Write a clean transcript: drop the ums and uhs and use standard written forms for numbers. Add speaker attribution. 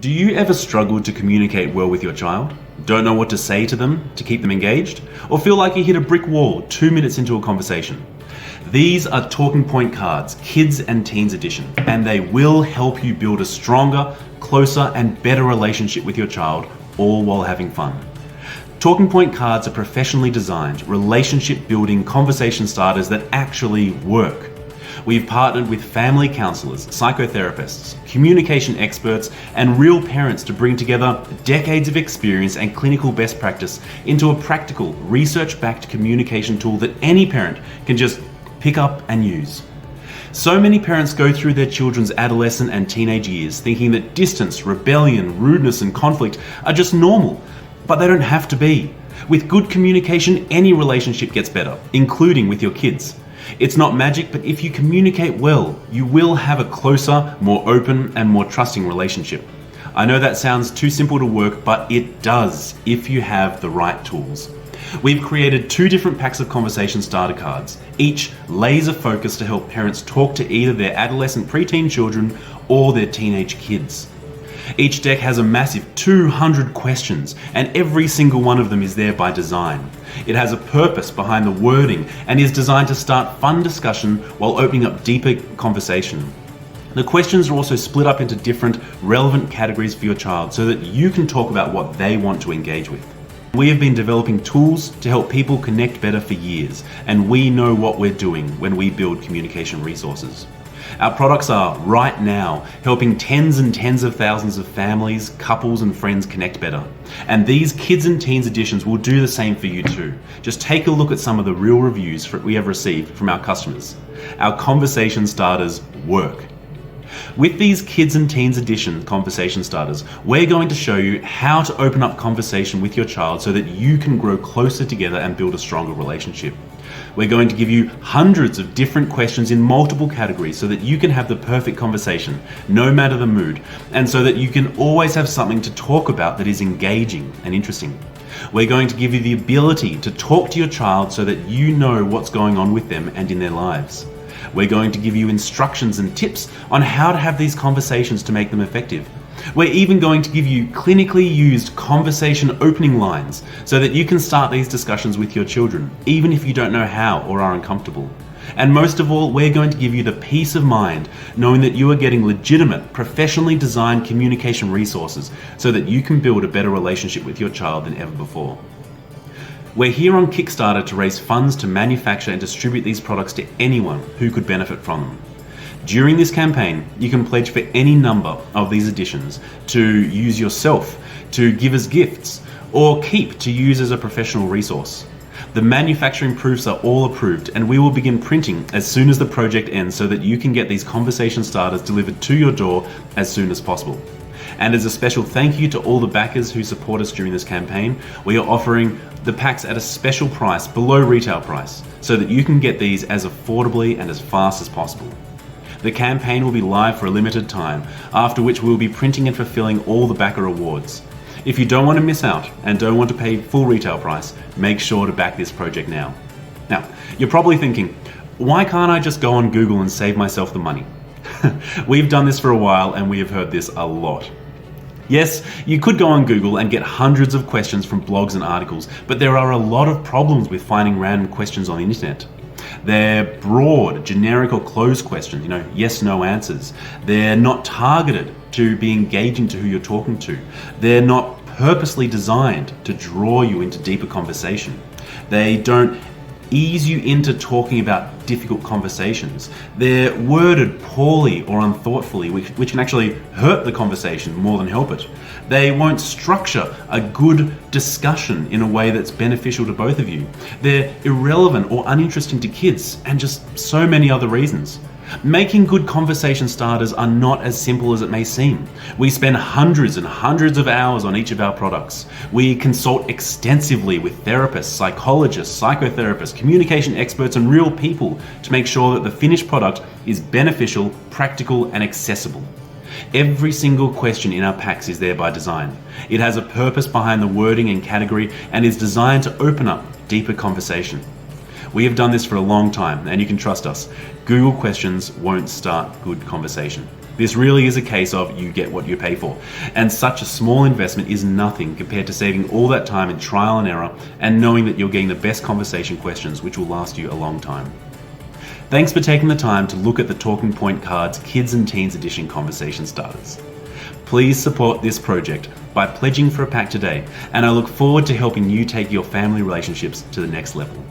Speaker 1: Do you ever struggle to communicate well with your child? Don't know what to say to them to keep them engaged? Or feel like you hit a brick wall 2 minutes into a conversation? These are Talking Point Cards, Kids and Teens Edition, and they will help you build a stronger, closer, and better relationship with your child, all while having fun. Talking Point Cards are professionally designed, relationship-building conversation starters that actually work. We've partnered with family counselors, psychotherapists, communication experts, and real parents to bring together decades of experience and clinical best practice into a practical, research-backed communication tool that any parent can just pick up and use. So many parents go through their children's adolescent and teenage years thinking that distance, rebellion, rudeness, and conflict are just normal, but they don't have to be. With good communication, any relationship gets better, including with your kids. It's not magic, but if you communicate well, you will have a closer, more open, and more trusting relationship. I know that sounds too simple to work, but it does if you have the right tools. We've created 2 different packs of conversation starter cards, each laser focused to help parents talk to either their adolescent preteen children or their teenage kids. Each deck has a massive 200 questions, and every single one of them is there by design. It has a purpose behind the wording and is designed to start fun discussion while opening up deeper conversation. The questions are also split up into different relevant categories for your child so that you can talk about what they want to engage with. We have been developing tools to help people connect better for years, and we know what we're doing when we build communication resources. Our products are, right now, helping tens and tens of thousands of families, couples, and friends connect better. And these Kids and Teens editions will do the same for you too. Just take a look at some of the real reviews we have received from our customers. Our conversation starters work. With these Kids and Teens Edition conversation starters, we're going to show you how to open up conversation with your child so that you can grow closer together and build a stronger relationship. We're going to give you hundreds of different questions in multiple categories so that you can have the perfect conversation, no matter the mood, and so that you can always have something to talk about that is engaging and interesting. We're going to give you the ability to talk to your child so that you know what's going on with them and in their lives. We're going to give you instructions and tips on how to have these conversations to make them effective. We're even going to give you clinically used conversation opening lines so that you can start these discussions with your children, even if you don't know how or are uncomfortable. And most of all, we're going to give you the peace of mind knowing that you are getting legitimate, professionally designed communication resources so that you can build a better relationship with your child than ever before. We're here on Kickstarter to raise funds to manufacture and distribute these products to anyone who could benefit from them. During this campaign, you can pledge for any number of these editions to use yourself, to give as gifts, or keep to use as a professional resource. The manufacturing proofs are all approved, and we will begin printing as soon as the project ends so that you can get these conversation starters delivered to your door as soon as possible. And as a special thank you to all the backers who support us during this campaign, we are offering the packs at a special price below retail price so that you can get these as affordably and as fast as possible. The campaign will be live for a limited time, after which we will be printing and fulfilling all the backer awards. If you don't want to miss out and don't want to pay full retail price, make sure to back this project now. Now, you're probably thinking, why can't I just go on Google and save myself the money? We've done this for a while and we have heard this a lot. Yes, you could go on Google and get hundreds of questions from blogs and articles, but there are a lot of problems with finding random questions on the internet. They're broad, generic or closed questions, yes/no answers. They're not targeted to be engaging to who you're talking to. They're not purposely designed to draw you into deeper conversation. They don't ease you into talking about difficult conversations. They're worded poorly or unthoughtfully, which can actually hurt the conversation more than help it. They won't structure a good discussion in a way that's beneficial to both of you. They're irrelevant or uninteresting to kids, and just so many other reasons. Making good conversation starters are not as simple as it may seem. We spend hundreds and hundreds of hours on each of our products. We consult extensively with therapists, psychologists, psychotherapists, communication experts, and real people to make sure that the finished product is beneficial, practical, and accessible. Every single question in our packs is there by design. It has a purpose behind the wording and category and is designed to open up deeper conversation. We have done this for a long time, and you can trust us. Google questions won't start good conversation. This really is a case of you get what you pay for, and such a small investment is nothing compared to saving all that time in trial and error and knowing that you're getting the best conversation questions which will last you a long time. Thanks for taking the time to look at the Talking Point Cards Kids and Teens Edition Conversation Starters. Please support this project by pledging for a pack today, and I look forward to helping you take your family relationships to the next level.